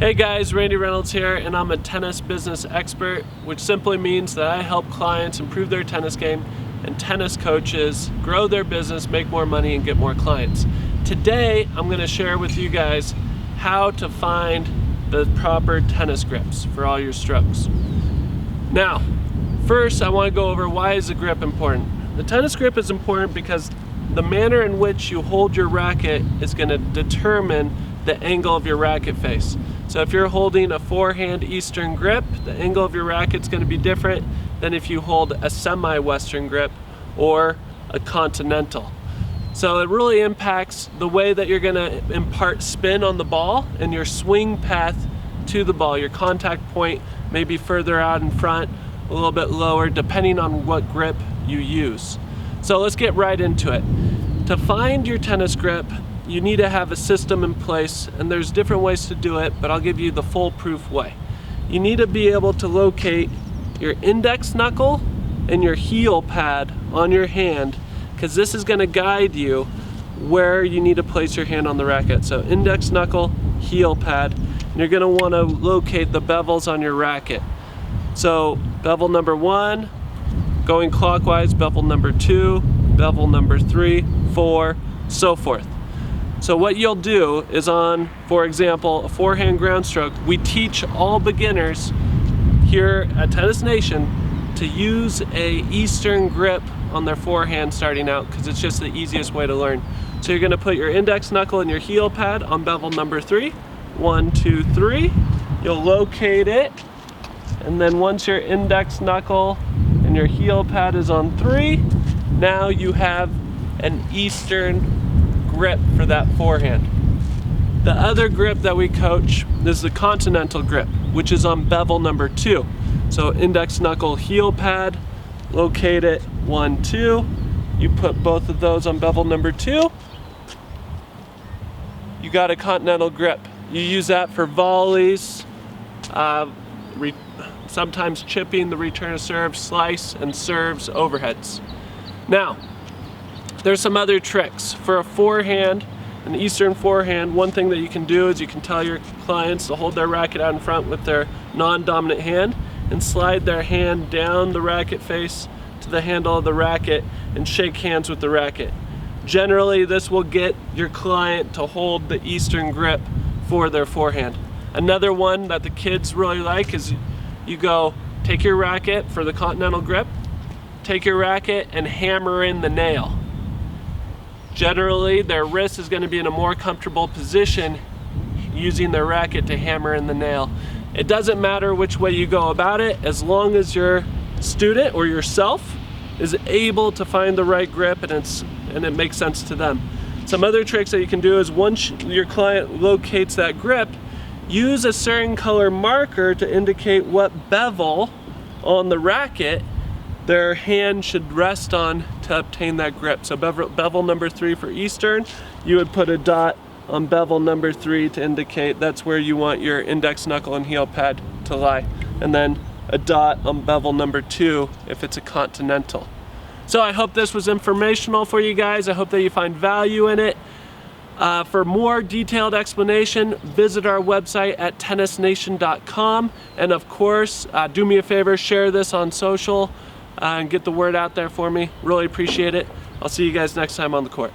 Hey guys, Randy Reynolds here, and I'm a tennis business expert, which simply means that I help clients improve their tennis game and tennis coaches grow their business, make more money, and get more clients. Today, I'm going to share with you guys how to find the proper tennis grips for all your strokes. Now, first I want to go over why is the grip important. The tennis grip is important because the manner in which you hold your racket is going to determine the angle of your racket face. So if you're holding a forehand Eastern grip, the angle of your racket's going to be different than if you hold a semi-Western grip or a continental. So it really impacts the way that you're going to impart spin on the ball and your swing path to the ball. Your contact point may be further out in front, a little bit lower, depending on what grip you use. So let's get right into it. To find your tennis grip, you need to have a system in place, and there's different ways to do it, but I'll give you the foolproof way. You need to be able to locate your index knuckle and your heel pad on your hand, because this is going to guide you where you need to place your hand on the racket. So index knuckle, heel pad, and you're going to want to locate the bevels on your racket. So bevel number 1, going clockwise, bevel number 2, bevel number 3, 4, so forth. So what you'll do is on, for example, a forehand ground stroke, we teach all beginners here at Tennis Nation to use a Eastern grip on their forehand starting out, because it's just the easiest way to learn. So you're going to put your index knuckle and your heel pad on bevel number 3. 1, 2, 3. You'll locate it, and then once your index knuckle and your heel pad is on 3, now you have an Eastern grip for that forehand. The other grip that we coach is the continental grip, which is on bevel number 2. So index knuckle, heel pad, locate it, 1, 2. You put both of those on bevel number 2. You got a continental grip. You use that for volleys, sometimes chipping, the return of serve, slice, and serves, overheads. Now, there's some other tricks. For a forehand, an Eastern forehand, one thing that you can do is you can tell your clients to hold their racket out in front with their non-dominant hand and slide their hand down the racket face to the handle of the racket and shake hands with the racket. Generally, this will get your client to hold the Eastern grip for their forehand. Another one that the kids really like is you go take your racket for the continental grip, take your racket and hammer in the nail. Generally, their wrist is going to be in a more comfortable position using their racket to hammer in the nail. It doesn't matter which way you go about it, as long as your student or yourself is able to find the right grip and it makes sense to them. Some other tricks that you can do is once your client locates that grip, use a certain color marker to indicate what bevel on the racket their hand should rest on to obtain that grip. So bevel number 3 for Eastern, you would put a dot on bevel number 3 to indicate that's where you want your index knuckle and heel pad to lie. And then a dot on bevel number 2 if it's a continental. So I hope this was informational for you guys. I hope that you find value in it. For more detailed explanation, visit our website at tennisnation.com. And of course, do me a favor, share this on social and get the word out there for me. Really appreciate it. I'll see you guys next time on the court.